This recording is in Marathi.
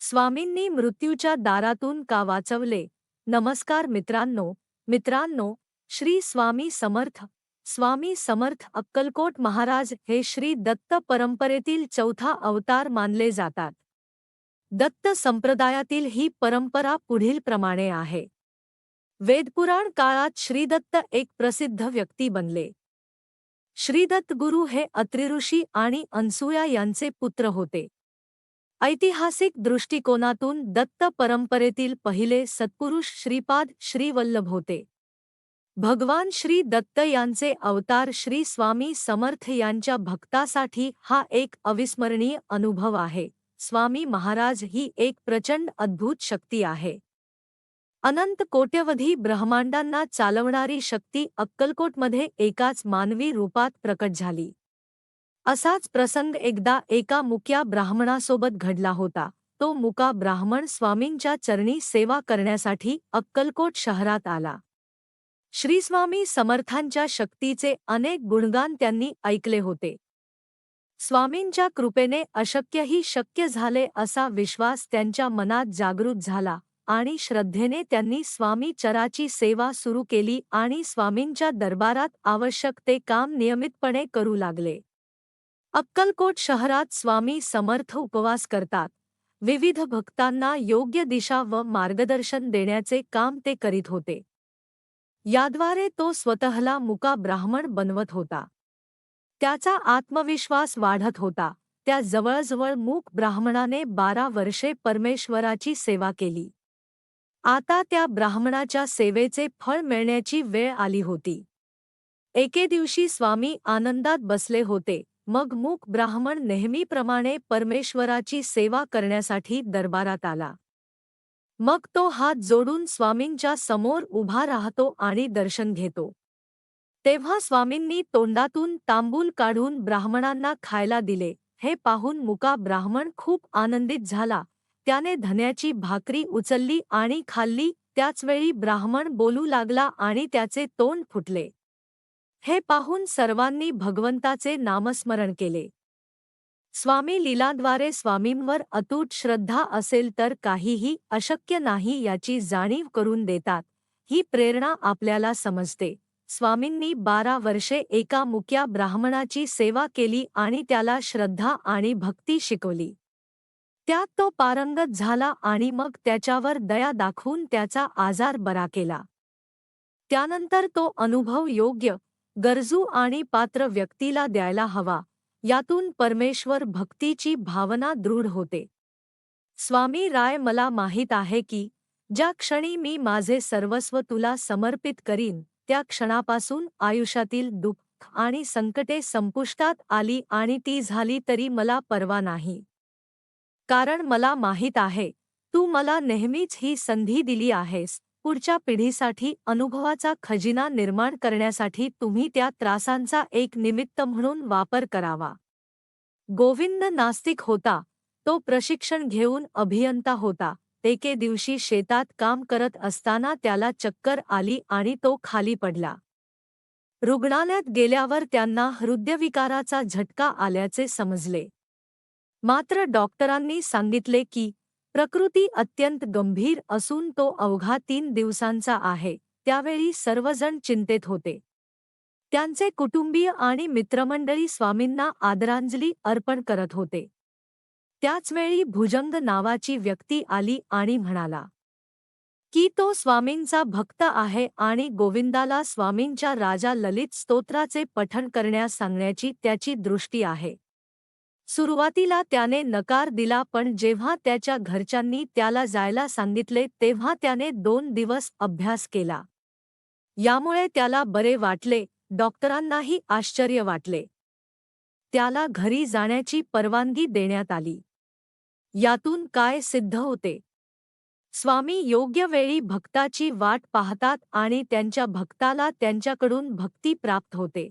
स्वामींनी मृत्यूच्या दारातून का वाचवले? नमस्कार मित्रांनो, श्री स्वामी समर्थ. स्वामी समर्थ अक्कलकोट महाराज हे श्री दत्त परंपरेतील चौथा अवतार मानले जातात. दत्त संप्रदायातील ही परंपरा पुढील प्रमाणे आहे. वेदपुराण काळात श्रीदत्त एक प्रसिद्ध व्यक्ती बनले. श्रीदत्त गुरु हे अत्रि ऋषी आणि अनसूया यांचे पुत्र होते. ऐतिहासिक दृष्टिकोनातून दत्त परंपरेतील पहिले सत्पुरुष श्रीपाद श्रीवल्लभ होते. भगवान श्री दत्त यांचे अवतार श्री स्वामी समर्थ यांच्या भक्तासाठी हा एक अविस्मरणीय अनुभव आहे. स्वामी महाराज ही एक प्रचंड अद्भुत शक्ती आहे. अनंत कोट्यवधी ब्रह्मांडांना चालवणारी शक्ती अक्कलकोटमध्ये एकाच मानवी रूपात प्रकट झाली. असाच प्रसंग एकदा एका मुक्या ब्राह्मणासोबत घडला होता. तो मुका ब्राह्मण स्वामींच्या चरणी सेवा करण्यासाठी अक्कलकोट शहरात आला. श्री स्वामी समर्थांच्या शक्तीचे अनेक गुणगान त्यांनी ऐकले होते. स्वामींच्या कृपेने अशक्यही शक्य झाले असा विश्वास त्यांच्या मनात जागृत झाला आणि श्रद्धेने त्यांनी स्वामी चराची सेवा सुरू केली आणि स्वामींच्या दरबारात आवश्यक ते काम नियमितपणे करू लागले. अक्कलकोट शहरात स्वामी समर्थ उपवास करतात. विविध भक्तांना योग्य दिशा व मार्गदर्शन देण्याचे काम ते करीत होते. याद्वारे तो स्वतःला मुका ब्राह्मण बनवत होता. त्याचा आत्मविश्वास वाढत होता. त्या जवळजवळ मूक ब्राह्मणाने 12 वर्षे परमेश्वराची सेवा केली. आता त्या ब्राह्मणाच्या सेवेचे फळ मिळण्याची वेळ आली होती. एके दिवशी स्वामी आनंदात बसले होते. मग मूक ब्राह्मण नेहमीप्रमाणे परमेश्वराची सेवा करण्यासाठी दरबारात आला. मग तो हात जोडून स्वामींच्या समोर उभा राहतो आणि दर्शन घेतो. तेव्हा स्वामींनी तोंडातून तांबूल काढून ब्राह्मणांना खायला दिले. हे पाहून मुका ब्राह्मण खूप आनंदित झाला. त्याने धन्याची भाकरी उचलली आणि खाल्ली. त्याचवेळी ब्राह्मण बोलू लागला आणि त्याचे तोंड फुटले. हे पाहून सर्वांनी भगवंताचे नामस्मरण केले. स्वामी लीलाद्वारे स्वामींवर अतूट श्रद्धा असेल तर काहीही अशक्य नाही याची जाणीव करून देतात. ही प्रेरणा आपल्याला समजते. स्वामींनी 12 वर्षे एका मुक्या ब्राह्मणाची सेवा केली आणि त्याला श्रद्धा आणि भक्ती शिकवली. त्यात तो पारंगत झाला आणि मग त्याच्यावर दया दाखवून त्याचा आजार बरा केला. त्यानंतर तो अनुभव योग्य, गरजू आणि पात्र व्यक्तीला द्यायला हवा. यातून परमेश्वर भक्तीची भावना दृढ होते. स्वामी राय, मला माहीत आहे की ज्या क्षणी मी माझे सर्वस्व तुला समर्पित करीन त्या क्षणापासून आयुष्यातील दुःख आणि संकटे संपुष्टात आली आणि ती झाली तरी मला पर्वा नाही. कारण मला माहीत आहे तू मला नेहमीच ही संधी दिली आहेस. पुढच्या पिढीसाठी अनुभवाचा खजिना निर्माण करण्यासाठी तुम्ही त्या त्रासांचा एक निमित्त म्हणून वापर करावा. गोविंद नास्तिक होता. तो प्रशिक्षण घेऊन अभियंता होता. एके दिवशी शेतात काम करत असताना त्याला चक्कर आली आणि तो खाली पडला. रुग्णालयात गेल्यावर त्यांना हृदयविकाराचा झटका आल्याचे समजले. मात्र डॉक्टरांनी सांगितले की प्रकृती अत्यंत गंभीर असून तो अवघा 3 दिवसांचा आहे. त्यावेळी सर्वजण चिंतेत होते. त्यांचे कुटुंबीय आणि मित्रमंडळी स्वामींना आदरांजली अर्पण करत होते. त्याचवेळी भुजंग नावाची व्यक्ती आली आणि म्हणाला की तो स्वामींचा भक्त आहे आणि गोविंदाला स्वामींच्या राजा ललित स्तोत्राचे पठण करण्यास सांगण्याची त्याची दृष्टी आहे. सुरुवातीला त्याने नकार दिला, पण जेव्हा त्याच्या घरच्यांनी त्याला जायला सांगितले तेव्हा त्याने 2 दिवस अभ्यास केला. यामुळे त्याला बरे वाटले. डॉक्टरांनाही आश्चर्य वाटले. त्याला घरी जाण्याची परवानगी देण्यात आली. यातून काय सिद्ध होते? स्वामी योग्य वेळी भक्ताची वाट पाहतात आणि त्यांच्या भक्ताला त्यांच्याकडून भक्ती प्राप्त होते.